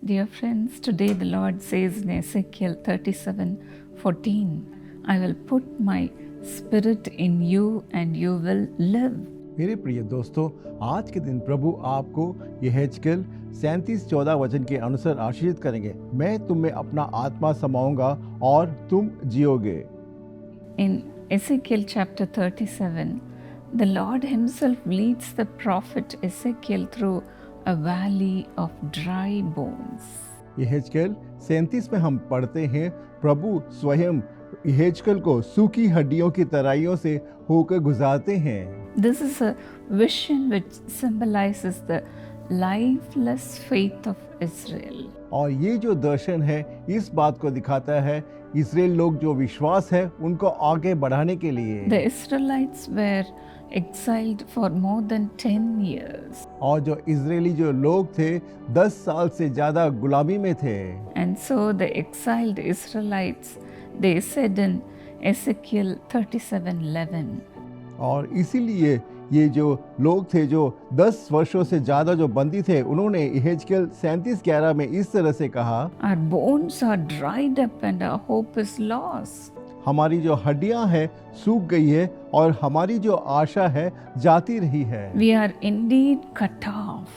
Dear friends, today the Lord says in Ezekiel 37:14, I will put my spirit in you and you will live. मेरे प्रिय दोस्तों, आज के दिन प्रभु आपको यहेजकेल 37:14 वचन के अनुसार आशीषित करेंगे। मैं तुम में अपना आत्मा समाऊंगा और तुम जियोगे। In Ezekiel chapter 37, the Lord himself leads the prophet Ezekiel through a valley of dry bones. यहेजकेल 37 में हम पढ़ते हैं, प्रभु स्वयं यहेजकेल को सूखी हड्डियों की तराइयों से होकर गुजारते हैं। This is a vision which symbolizes the lifeless faith of Israel. और ये जो दर्शन है इस बात को दिखाता है इस्राएल लोग जो विश्वास है उनको आगे बढ़ाने के लिए। The Israelites were exiled for more than 10 years. और जो इजरायली जो लोग थे 10 साल से ज्यादा गुलामी में थे। And so the exiled Israelites, they said in Ezekiel 37:11, और इसीलिए ये जो लोग थे जो 10 वर्षों से ज्यादा जो बंदी थे, उन्होंने यहेजकेल 37:11 में इस तरह से कहा, our bones are dried up and our hope is lost. हमारी जो हड्डियां हैं सूख गई है और हमारी जो आशा है जाती रही है। We are indeed cut off.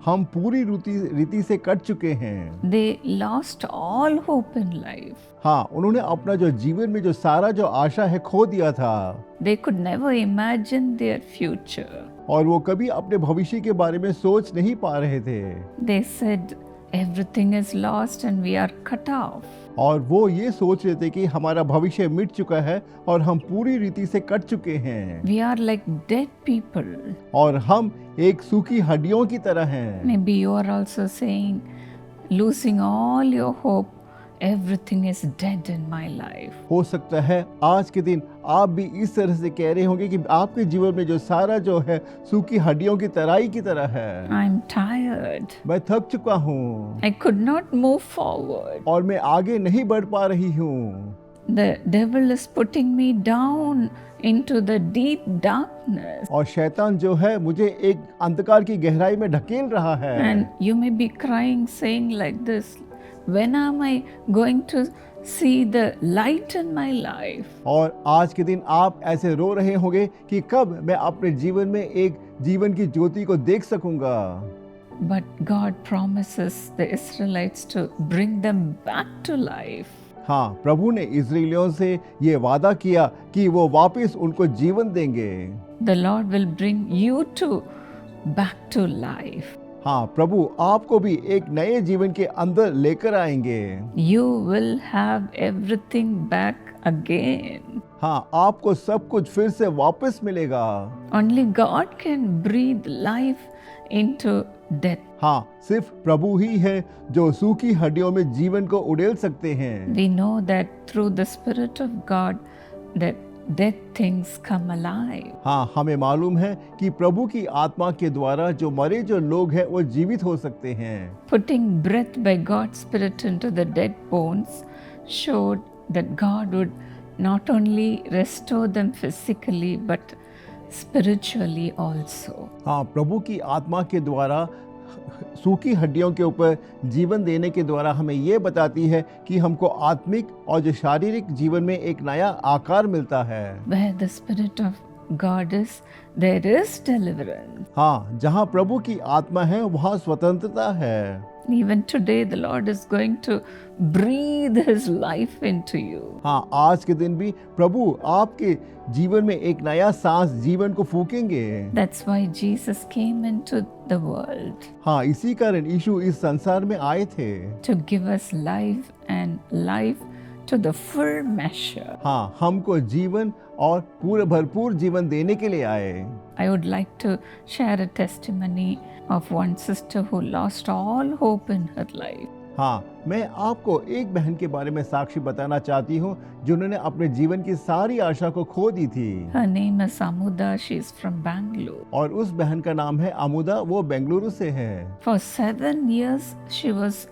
हम पूरी रीति से कट चुके हैं। They lost all hope in life. हाँ, उन्होंने अपना जो जीवन में जो सारा जो आशा है खो दिया था। They could never imagine their future. और वो कभी अपने भविष्य के बारे में सोच नहीं पा रहे थे। They said everything is lost and we are cut off. और वो ये सोच रहे थे कि हमारा भविष्य मिट चुका है और हम पूरी रीति से कट चुके हैं। We are like dead people. और हम एक सूखी हड्डियों की तरह हैं। Maybe you are also saying, losing all your hope, everything is dead in my life. हो सकता है आज के दिन आप भी इस तरह से कह रहे होंगे कि आपके जीवन में जो सारा जो है सूखी हड्डियों की तराई की तरह है। I'm tired. मैं थक चुका हूँ I could not move forward. और मैं आगे नहीं बढ़ पा रही हूँ। The devil is putting me down into the deep darkness. और शैतान जो है मुझे एक अंधकार की गहराई में ढकेल रहा है। And you may be crying, saying like this, when am I going to see the light in my life? और आज के दिन आप ऐसे रो रहे होंगे कि कब मैं अपने जीवन में एक जीवन की ज्योति को देख सकूंगा। But God promises the Israelites to bring them back to life. हाँ, प्रभु ने इस्राएलियों से ये वादा किया कि वो वापस उनको जीवन देंगे। The Lord will bring you to back to life. हाँ, प्रभु आपको भी एक नए जीवन के अंदर लेकर आएंगे। You will have everything back again. हाँ, आपको सब कुछ फिर से वापस मिलेगा। Only God can breathe life into death. हाँ, सिर्फ प्रभु ही है जो सूखी हड्डियों में जीवन को उड़ेल सकते हैं। We know that through the Spirit of God that dead things come alive. हाँ, हमें मालूम है कि प्रभु की आत्मा के द्वारा जो मरे जो लोग हैं वो जीवित हो सकते हैं। Putting breath by God's Spirit into the dead bones showed that God would not only restore them physically but spiritually also. हाँ, प्रभु की आत्मा के द्वारा सूखी हड्डियों के ऊपर जीवन देने के द्वारा हमें ये बताती है कि हमको आत्मिक और जो शारीरिक जीवन में एक नया आकार मिलता है। Where the Spirit of God is, there is deliverance. हाँ, जहाँ प्रभु की आत्मा है वहाँ स्वतंत्रता है। Even today the Lord is going to breathe His life into you. हाँ, आज के दिन भी प्रभु आपके जीवन में एक नया सांस जीवन को फूकेंगे। That's why Jesus came into the world. हाँ, इसी कारण यीशु इस संसार में आए थे। To give us life and life to the full measure. हाँ, हमको जीवन और पूरे भरपूर जीवन देने के लिए आए। I would like to share a testimony of one sister who lost all hope in her life. हाँ, मैं आपको एक बहन के बारे में साक्षी बताना चाहती हूँ जिन्होंने अपने जीवन की सारी आशा को खो दी थी। Her name is Amuda. She is from Bangalore. और उस बहन का नाम है अमुदा, वो बेंगलुरु से है। For 7 years she was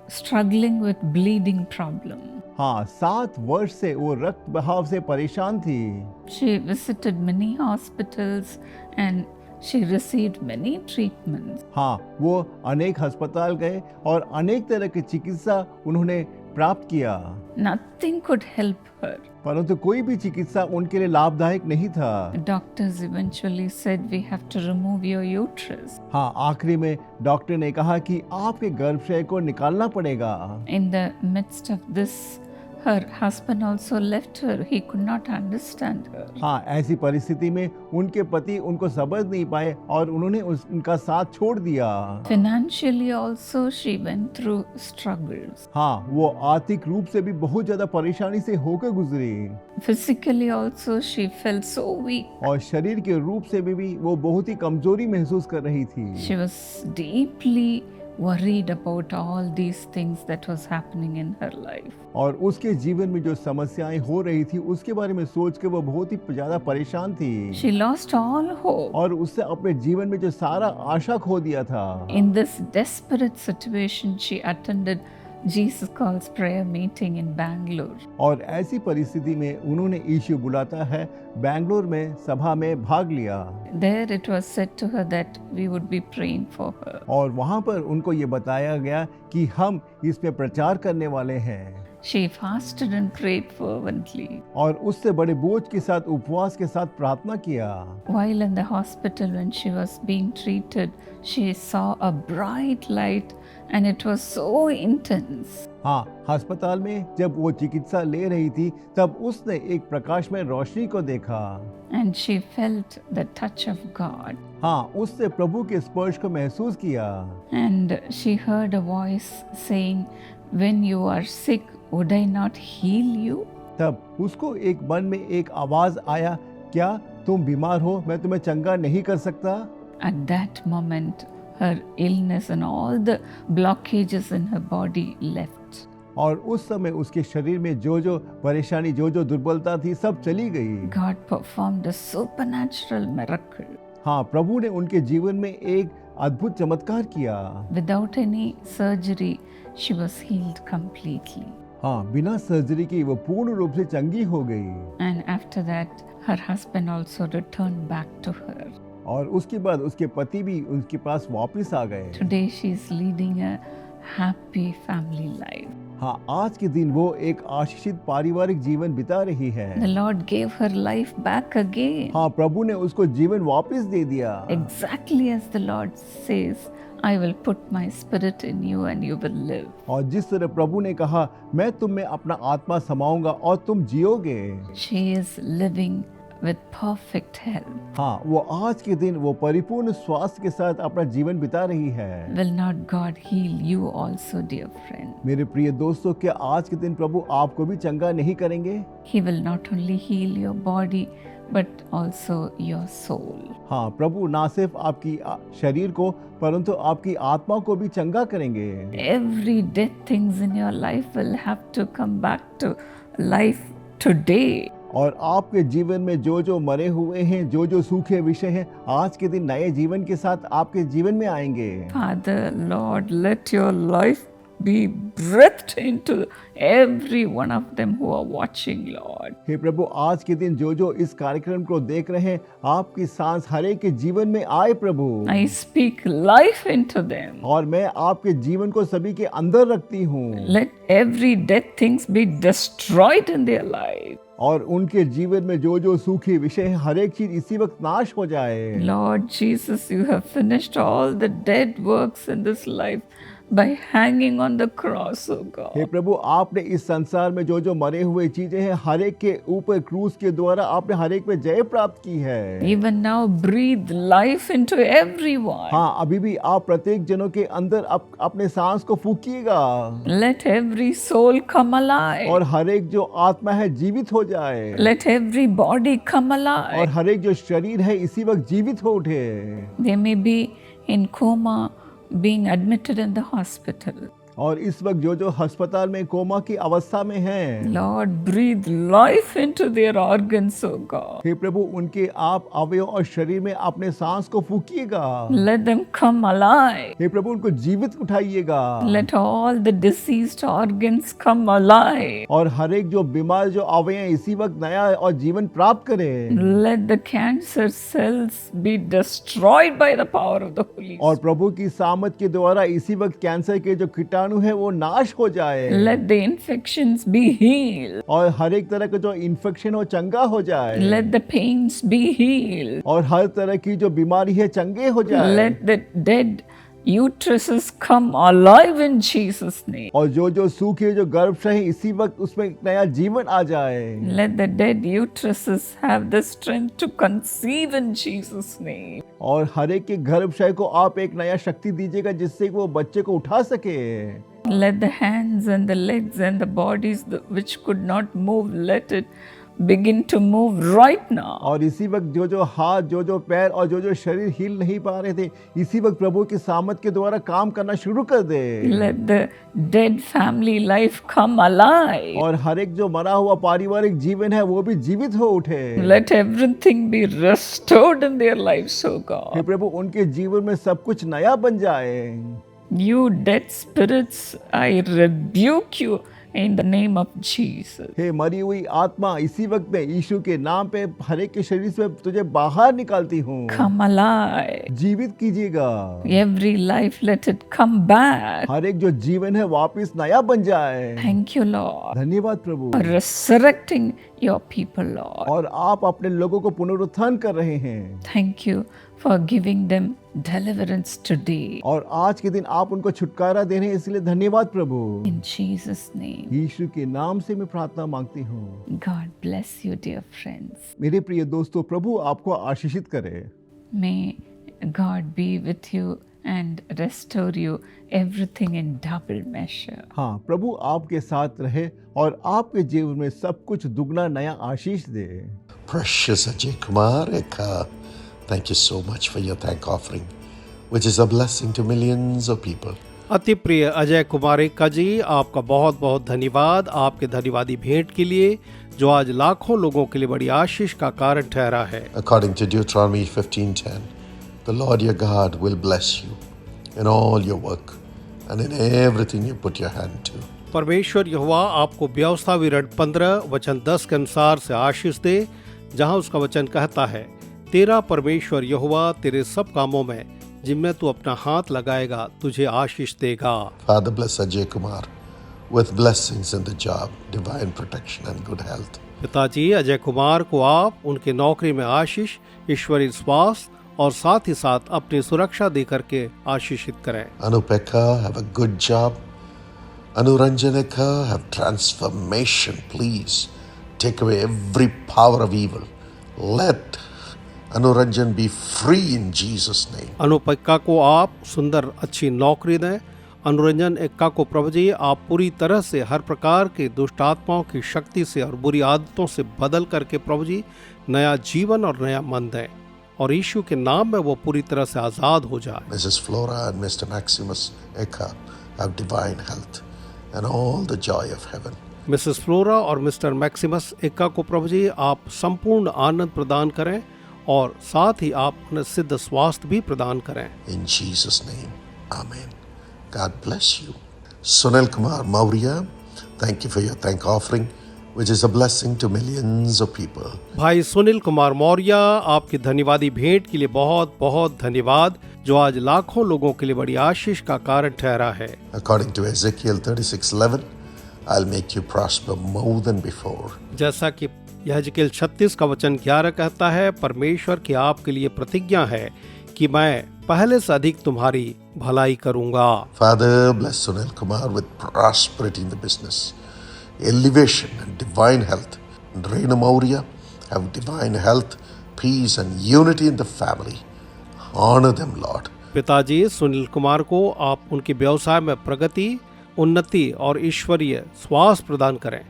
struggling with bleeding problem. हाँ, 7 वर्ष से वो रक्त बहाव से परेशान थी। She visited many hospitals and She received many treatments. हाँ, वो अनेक अस्पताल गए और अनेक तरह की चिकित्सा उन्होंने प्राप्त किया, Nothing could help her. परंतु कोई भी चिकित्सा उनके लिए लाभदायक नहीं था। Doctors eventually said, we have to remove your uterus. हाँ, आखिरी में डॉक्टर ने कहा कि आपके गर्भाशय को निकालना पड़ेगा। In the midst of this, her husband also left her. He could not understand her. हाँ, ऐसी परिस्थिति में उनके पति उनको समझ नहीं पाए और उन्होंने उनका साथ छोड़ दिया। Financially also she went through struggles. हाँ, वो आर्थिक रूप से भी बहुत ज्यादा परेशानी से होकर गुजरी Physically also she felt so weak. और शरीर के रूप से भी वो बहुत ही कमजोरी महसूस कर रही थी। She was deeply worried about all these things that was happening in her life. और उसके जीवन में जो समस्याएं हो रही थी उसके बारे में सोच के वो बहुत ही ज्यादा परेशान थी She lost all hope. और उससे अपने जीवन में जो सारा आशा खो दिया था। In this desperate situation, she attended Jesus Calls prayer meeting in Bangalore. और ऐसी परिस्थिति में उन्होंने यीशु बुलाता है बैंगलोर में सभा में भाग लिया There it was said to her that we would be praying for her. और वहाँ पर उनको ये बताया गया कि हम इसमें प्रचार करने वाले हैं She fasted and prayed fervently. और उससे बड़े बोझ के साथ उपवास के साथ प्रार्थना किया। While in the hospital when she was being treated, she saw a bright light and it was so intense. हाँ, अस्पताल में जब वो चिकित्सा ले रही थी तब उसने एक प्रकाश में रोशनी को देखा। And she felt the touch of God. हाँ, उससे प्रभु के स्पर्श को महसूस किया And she heard a voice saying, when you are sick, would I not heal you? तब उसको एक मन में एक आवाज आया, क्या तुम बीमार हो, मैं तुम्हें चंगा नहीं कर सकता? At that moment, her illness and all the blockages in her body left. और उस समय उसके शरीर में जो परेशानी जो दुर्बलता थी सब चली गई। God performed a supernatural miracle. हाँ, प्रभु ने उनके जीवन में एक अद्भुत चमत्कार किया। Without any surgery, she was healed completely. हाँ, बिना सर्जरी के वो पूर्ण रूप से चंगी हो गई। And after that, her husband also returned back to her. और उसके बाद उसके पति भी उनके पास वापस आ गए। Today she is leading a happy family life. हाँ, आज के दिन वो एक आशीषित पारिवारिक जीवन बिता रही है। The Lord gave her life back again. हाँ, प्रभु ने उसको जीवन वापस दे दिया। Exactly as the Lord says, I will put my spirit in you and you will live. और जिस तरह प्रभु ने कहा, मैं तुम में अपना आत्मा समाऊंगा और तुम जियोगे। She is living with perfect health. हाँ, वो आज के दिन वो परिपूर्ण स्वास्थ्य के साथ अपना जीवन बिता रही है। Will not God heal you also, dear friend? मेरे प्रिय दोस्तों, क्या आज के दिन प्रभु आपको भी चंगा नहीं करेंगे? He will not only heal your body but also your soul. हाँ, प्रभु ना सिर्फ आपकी शरीर को परंतु आपकी आत्मा को भी चंगा करेंगे। Every dead things in your life will have to come back to life today. और आपके जीवन में जो मरे हुए हैं, जो सूखे विषय हैं, आज के दिन नए जीवन के साथ आपके जीवन में आएंगे। Father, Lord, let your life be breathed into every one of them who are watching, Lord. हे प्रभु, आज के दिन जो इस कार्यक्रम को देख रहे हैं, आपकी सांस हर एक के जीवन में आए प्रभु। I speak life into them. और मैं आपके जीवन को सभी के अंदर रखती हूँ। Let every dead things be destroyed in their life. और उनके जीवन में जो सूखी विषय है, हर एक चीज इसी वक्त नाश हो जाए। Lord Jesus, you have finished all the dead works in this life by hanging on the cross, oh God. हे प्रभु, आपने इस संसार में जो मरे हुए चीजें हैं, हर एक के ऊपर क्रूस के द्वारा आपने हर एक पे जय प्राप्त की है। Even now, breathe life into everyone. हाँ, अभी भी आप प्रत्येक जनों के अंदर अपने सांस को फूकिएगा। Let every soul come alive. और हर एक जो आत्मा है जीवित हो जाए। Let every body come और alive. हर एक जो शरीर है इसी वक्त जीवित हो उठे। They may be in coma, being admitted in the hospital. और इस वक्त जो जो अस्पताल में कोमा की अवस्था में हैं, Lord, breathe life into their organs, O God. हे प्रभु उनके आप अवयव और शरीर में अपने सांस को फूकिएगा। Let them come alive. हे प्रभु उनको जीवित उठाइएगा Let all the diseased organs come alive. और हर एक जो बीमार जो अवयव इसी वक्त नया और जीवन प्राप्त करें Let the cancer cells be destroyed by the power of the Holy और Spirit. प्रभु की सामत के द्वारा इसी वक्त कैंसर के जो कीटाणु है वो नाश हो जाए Let the infections be healed. और हर एक तरह का जो इन्फेक्शन हो चंगा हो जाए Let the pains be healed. और हर तरह की जो बीमारी है चंगे हो जाए Let the dead uteruses come alive in Jesus' name. और जो जो सूखे जो गर्भाशय है इसी वक्त उसमें एक नया जीवन आ जाए Let the dead uteruses have the strength to conceive in Jesus' name. और हर एक के गर्भाशय को आप एक नया शक्ति दीजिएगा जिससे कि वो बच्चे को उठा सके Let the hands and the legs and the bodies which could not move, let it begin to move right now. और इसी वक्त जो जो हाथ जो जो पैर और जो जो शरीर हिल नहीं पा रहे थे इसी वक्त प्रभु की सामत के द्वारा काम करना शुरू कर दे Let the dead family life come alive. और हर एक जो मरा हुआ पारिवारिक जीवन है वो भी जीवित हो उठे Let everything be restored in their lives, O hey God. प्रभु उनके जीवन में सब कुछ नया बन जाए You dead spirits, I rebuke you in the name of Jesus. हे मरी हुई आत्मा इसी वक्त में यीशु के नाम पे हर एक के शरीर से तुझे बाहर निकालती हूँ Come alive. जीवित कीजिएगा Every life, let it come back. हर एक जो जीवन है वापस नया बन जाए Thank you, Lord, धन्यवाद प्रभु for resurrecting your people, Lord. और आप अपने लोगों को पुनरुत्थान कर रहे हैं Thank you for giving them deliverance today. और आज के दिन आप उनको छुटकारा दे रहे हैं इसलिए धन्यवाद प्रभु In Jesus' name. यीशु के नाम से मैं प्रार्थना मांगती हूँ God bless you, dear friends. मेरे प्रिय दोस्तों प्रभु आपको आशीषित करे May God be with you and restore you everything in double measure. हाँ प्रभु आपके साथ रहे और आपके जीवन में सब कुछ दुगना नया आशीष दे Precious Ajay Kumar Eka, thank you so much for your thank offering, which is a blessing to millions of people. अति प्रिय अजय कुमार एक्का जी, आपका बहुत बहुत धन्यवाद आपके धन्यवादी भेंट के लिए जो आज लाखों लोगों के लिए बड़ी आशीष का कारण ठहरा है। According to Deuteronomy 15:10, the Lord your God will bless you in all your work and in everything you put your hand to. परमेश्वर यहोवा आपको व्यवस्था विवरण 15 वचन 10 के अनुसार से आशीष दे, जहां उसका वचन कहता है, तेरा परमेश्वर यहोवा तेरे सब कामों में जिनमें तू अपना हाथ लगाएगा तुझे आशीष देगा। Father, bless Ajay Kumar with blessings in the job, divine protection and good health. पिताजी अजय कुमार को आप उनके नौकरी में आशीष, ईश्वरीय स्वास्थ्य और साथ ही साथ अपनी सुरक्षा दे करके आशीषित करें। Anupeka, have a good job. Anuranjaneka, have transformation. Please take away every power of evil. Let Anuranjan be free in Jesus' name. अनुपक्का को आप सुंदर अच्छी नौकरी दें। अनुरंजन एक्का को प्रभु जी आप पूरी तरह से हर प्रकार के दुष्ट आत्माओं की शक्ति से और बुरी आदतों से बदल करके प्रभु जी नया जीवन और नया मन दें और यीशु के नाम में वो पूरी तरह से आजाद हो जाए। Mrs. Flora and Mr. Maximus Eka have divine health and all the joy of heaven. Mrs flora और मिस्टर मैक्सिमस एक्का को प्रभु जी आप संपूर्ण आनंद प्रदान करें और साथ ही आप उन्हें सिद्ध स्वास्थ्य भी प्रदान करें। In Jesus' name, Amen. God bless you. Sunil Kumar Maurya, thank you for your thank offering, which is a blessing to millions of people. भाई सुनील कुमार मौर्य, आपकी धन्यवादी भेंट के लिए बहुत बहुत धन्यवाद जो आज लाखों लोगों के लिए बड़ी आशीष का कारण ठहरा है। According to Ezekiel 36:11, I'll make you prosper more than before. जैसा कि यहेजकेल 36 का वचन 11 कहता है, परमेश्वर की आपके लिए प्रतिज्ञा है कि मैं पहले से अधिक तुम्हारी भलाई करूंगा। Father, bless Sunil Kumar with prosperity in the business, elevation and divine health. And Reena Maurya have divine health, peace and unity in the family. Honor them, Lord. पिताजी सुनील कुमार को आप उनके व्यवसाय में प्रगति, उन्नति और ईश्वरीय स्वास्थ्य प्रदान करें।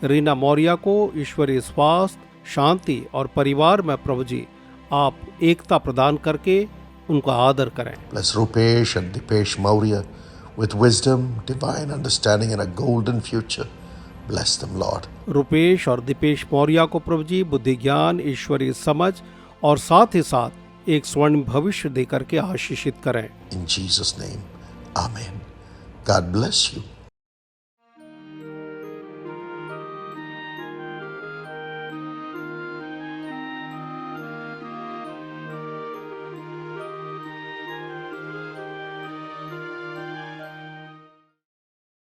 रीना मौर्य को ईश्वरीय स्वास्थ्य, शांति और परिवार में प्रभु जी आप एकता प्रदान करके उनका आदर करें। Bless Rupesh and Dipesh Maurya with wisdom, divine understanding, and a golden future. Bless them, Lord. Rupesh और दीपेश मौर्य को प्रभु जी बुद्धि ज्ञान ईश्वरीय समझ और साथ ही साथ एक स्वर्ण भविष्य देकर के आशीषित करें। In Jesus' name, Amen. God bless you.